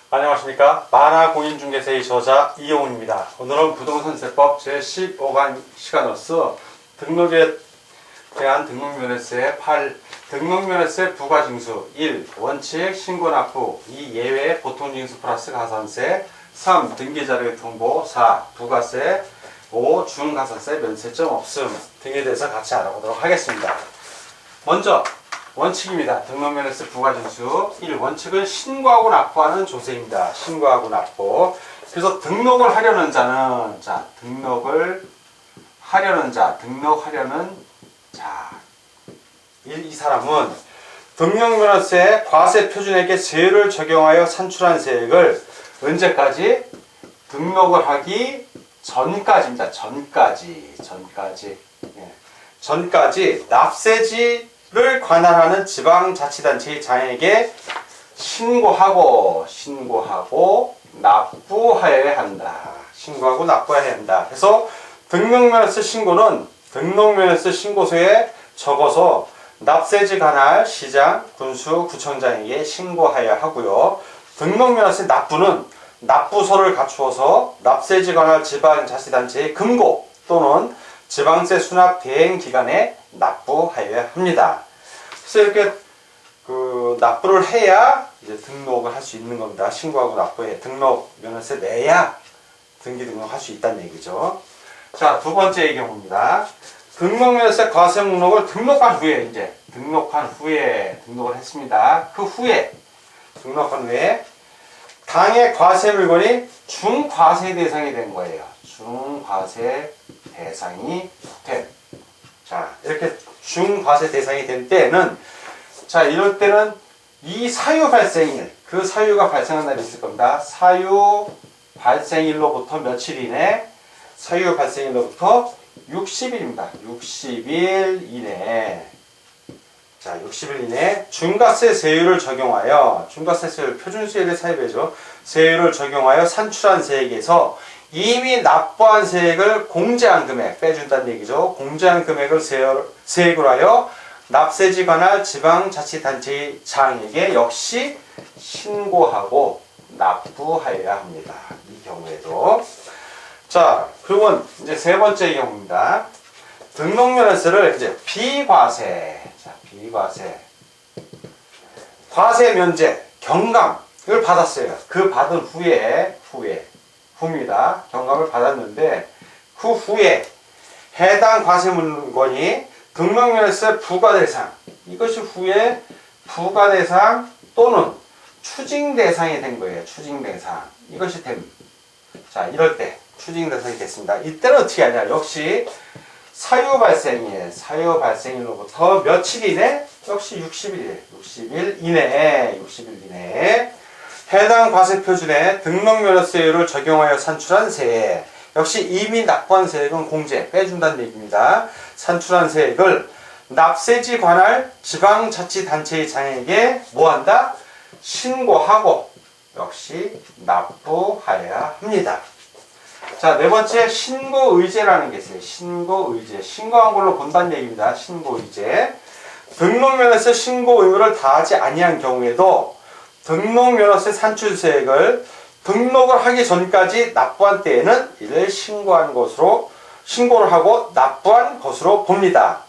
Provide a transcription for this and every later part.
안녕하십니까. 만화공인중개사의 저자 이용훈입니다. 오늘은 부동산세법 제15강 시간으로서 등록에 대한 등록면허세 8, 등록면허세 부과징수 1. 원칙 신고납부 2. 예외 보통징수 플러스 가산세 3. 등기자료의 통보 4. 부가세 5. 중가산세 면세점 없음 등에 대해서 같이 알아보도록 하겠습니다. 먼저 원칙입니다. 등록면허세 부과징수 1. 원칙은 신고하고 납부하는 조세입니다. 신고하고 납부. 그래서 등록을 하려는 자는 등록하려는 이 사람은 등록면허세 과세 표준액의 세율을 적용하여 산출한 세액을 언제까지? 등록을 하기 전까지입니다. 전까지 납세지를 관할하는 지방자치단체의 장에게 신고하고 납부하여야 한다. 신고하고 납부해야 한다. 그래서 등록면허세 신고는 등록면허세 신고서에 적어서 납세지 관할 시장, 군수, 구청장에게 신고하여야 하고요. 등록면허세 납부는 납부서를 갖추어서 납세지 관할 지방자치단체의 금고 또는 지방세 수납 대행기관에 납부하여야 합니다. 그래서 이렇게 납부를 해야 이제 등록을 할 수 있는 겁니다. 신고하고 납부해 등록면허세 내야 등기 등록할 수 있다는 얘기죠. 자, 두 번째의 경우입니다. 등록면허세 과세 목록을 등록한 후에 등록을 했습니다. 그 후에 등록한 후에 당의 과세 물건이 중과세 대상이 된 거예요. 중과세 대상이 된. 이렇게 중과세 대상이 된 때는 이럴 때는 이 사유 발생일, 그 사유가 발생한 날이 있을 겁니다. 사유 발생일로부터 며칠 이내? 사유 발생일로부터 60일입니다. 60일 이내. 60일 이내 중과세 세율을 적용하여, 중과세 세율 표준세율의 사유배죠. 세율을 적용하여 산출한 세액에서 이미 납부한 세액을 공제한 금액 빼준다는 얘기죠. 공제한 금액을 세액으로 하여 납세지 관할 지방자치단체의 장에게 역시 신고하고 납부하여야 합니다. 이 경우에도. 그리고 이제 세 번째 경우입니다. 등록면허세를 이제 비과세, 과세 면제, 경감을 받았어요. 그 받은 후입니다. 경감을 받았는데 그 후에 해당 과세 물건이 등록면허세 부과대상, 이것이 후에 부과대상 또는 추징대상이 된 거예요. 추징대상. 이것이 됨. 이럴 때 추징대상이 됐습니다. 이때는 어떻게 하냐? 역시 사유 발생일로부터 며칠 이내? 역시 60일 이내에 해당 과세 표준에 등록면허세율을 적용하여 산출한 세액, 역시 이미 납부한 세액은 공제, 빼준다는 얘기입니다. 산출한 세액을 납세지 관할 지방자치단체의 장에게 뭐한다? 신고하고 역시 납부하여야 합니다. 네 번째 신고의제라는 게 있어요. 신고의제. 신고한 걸로 본다는 얘기입니다. 신고의제. 등록면허세 신고 의무를 다하지 아니한 경우에도 등록면허세 산출세액을 등록을 하기 전까지 납부한 때에는 이를 신고를 하고 납부한 것으로 봅니다.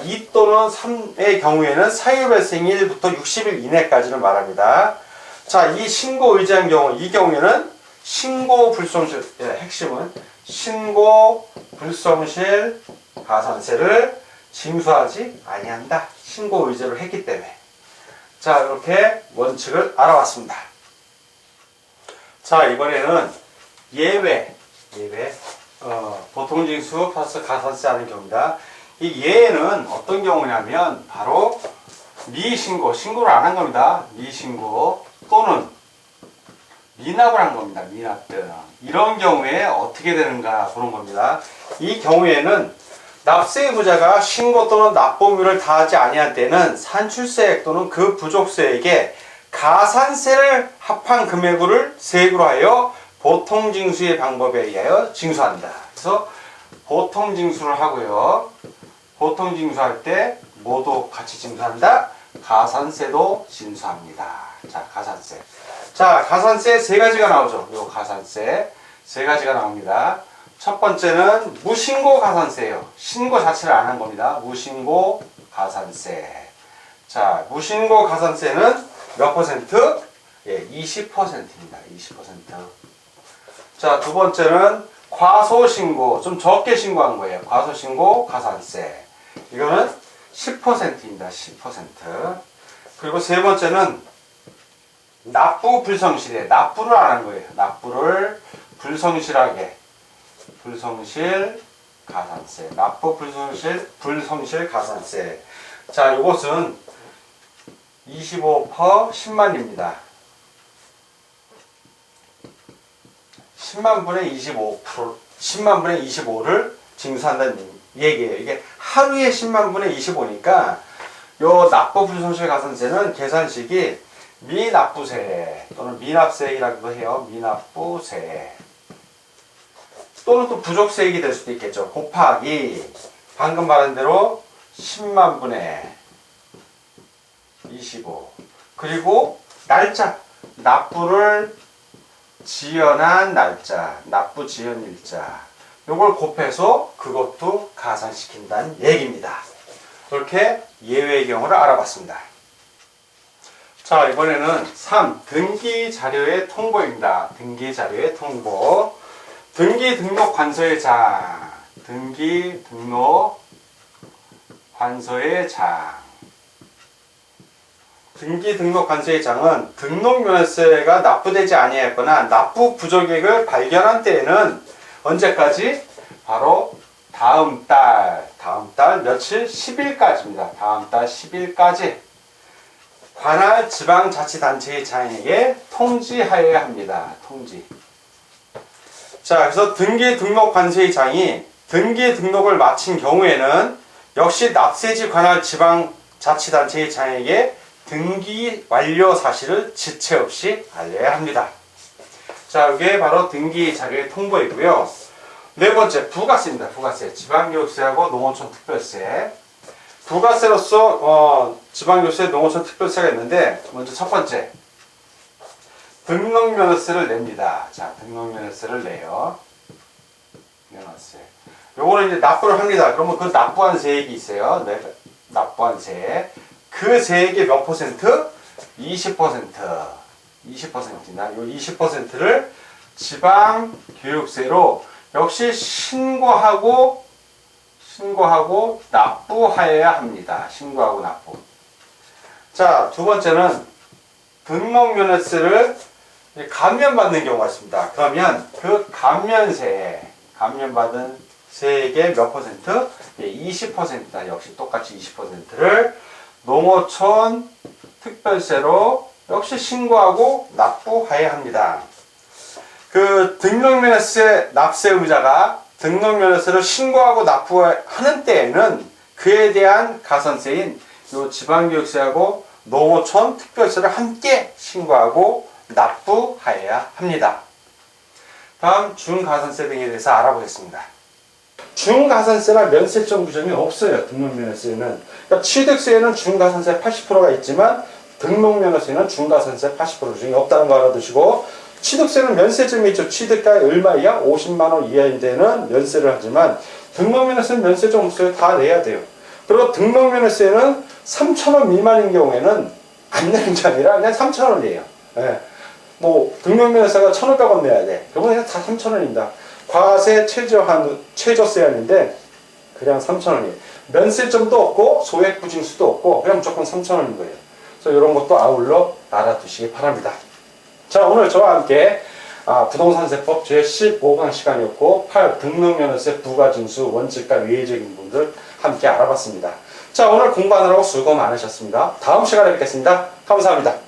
2 또는 3의 경우에는 사유 발생일부터 60일 이내까지를 말합니다. 이 신고의제한 경우, 이 경우에는 신고불성실, 핵심은 신고불성실 가산세를 징수하지 아니한다. 신고의제를 했기 때문에. 이렇게 원칙을 알아봤습니다. 이번에는 예외, 보통징수 플러스 가산세 하는 경우입니다. 이 예외는 어떤 경우냐면 바로 신고를 안 한 겁니다. 미신고 또는 미납을 한 겁니다. 미납 등. 이런 경우에 어떻게 되는가 보는 겁니다. 이 경우에는 납세 의무자가 신고 또는 납부 의무를 다하지 아니한 때는 산출세액 또는 그 부족세액에 가산세를 합한 금액을 세액으로 하여 보통징수의 방법에 의하여 징수한다. 그래서 보통징수를 하고요. 보통징수할 때 뭐도 같이 징수한다? 가산세도 징수합니다. 자, 가산세. 자, 가산세 세 가지가 나오죠. 요 가산세 세 가지가 나옵니다. 첫 번째는 무신고 가산세예요. 신고 자체를 안 한 겁니다. 무신고 가산세. 자, 무신고 가산세는 몇 퍼센트? 예, 20%입니다. 20%. 자, 두 번째는 과소신고, 좀 적게 신고한 거예요. 과소신고 가산세. 이거는 10%입니다. 10%. 그리고 세 번째는 납부 불성실에 납부를 안 한 거예요. 납부를 불성실하게. 불성실 가산세. 납부 불성실 가산세. 자, 이것은 25% 10만입니다. 10만 분의 25%, 10만 분의 25를 징수한다는 얘기예요. 이게 하루에 10만 분의 25니까 요 납부 불손실 가산세는 계산식이 미납부세 또는 미납세액이라고도 해요. 미납부세 또는 또 부족세액이 될 수도 있겠죠. 곱하기 방금 말한 대로 10만 분의 25 그리고 날짜 납부를 지연한 날짜 납부 지연일자 요걸 곱해서 그것도 가산시킨다는 얘기입니다. 이렇게 예외의 경우를 알아봤습니다. 자, 이번에는 3. 등기자료의 통보입니다. 등기자료의 통보. 등기등록관서의 장. 등기등록관서의 장. 등기등록관서의 장은 등록면세가 납부되지 아니했거나 납부 부족액을 발견한 때에는 언제까지? 바로 다음 달 며칠? 10일까지입니다. 다음 달 10일까지 관할 지방자치단체의 장에게 통지하여야 합니다. 통지. 자, 그래서 등기등록관서의 장이 등기등록을 마친 경우에는 역시 납세지 관할 지방자치단체의 장에게 등기 완료 사실을 지체 없이 알려야 합니다. 자, 이게 바로 등기 자료의 통보이고요. 네 번째, 부가세입니다. 부가세. 지방교육세하고 농어촌 특별세. 부가세로서 지방교육세, 농어촌 특별세가 있는데 먼저 첫 번째, 등록면허세를 냅니다. 자, 등록면허세를 내요. 면허세. 요거는 이제 납부를 합니다. 그러면 그 납부한 세액이 있어요. 네, 납부한 세액. 그 세액의 몇 퍼센트? 20%. 20%입니다. 요 20%를 지방교육세로 역시 신고하고 납부하여야 합니다. 신고하고 납부. 자, 두 번째는 등록면허세를 감면받는 경우가 있습니다. 그러면 그 감면받은 세액의 몇 퍼센트? 20%다. 역시 똑같이 20%를 농어촌 특별세로 역시 신고하고 납부해야 합니다. 그 등록면허세 납세의무자가 등록면허세를 신고하고 납부하는 때에는 그에 대한 가산세인 요 지방교육세하고 농어촌 특별세를 함께 신고하고 납부해야 합니다. 다음 중가산세 등에 대해서 알아보겠습니다. 중가산세나 면세점 규정이 없어요. 등록면허세는. 그러니까 취득세에는 중가산세 80%가 있지만 등록면허세는 중가산세 80% 규정이 없다는 거 알아두시고, 취득세는 면세점이 있죠. 취득가의 얼마 이하? 50만원 이하인 데는 면세를 하지만 등록면허세는 면세점 없어요. 다 내야 돼요. 그리고 등록면허세는 3,000원 미만인 경우에는 안 내는 게 아니라 그냥 3,000원이에요. 예. 뭐 등록면허세가 1,500원 내야 돼. 그러면 그냥 다 3,000원입니다. 과세 최저세안인데 그냥 3,000원이에요. 면세점도 없고 소액부징수도 없고 그냥 무조건 3,000원인 거예요. 그래서 이런 것도 아울러 알아두시기 바랍니다. 자, 오늘 저와 함께 부동산세법 제15강 시간이었고 8. 등록면허세 부가징수 원칙과 외의적인 부분들 함께 알아봤습니다. 자, 오늘 공부하느라고 수고 많으셨습니다. 다음 시간에 뵙겠습니다. 감사합니다.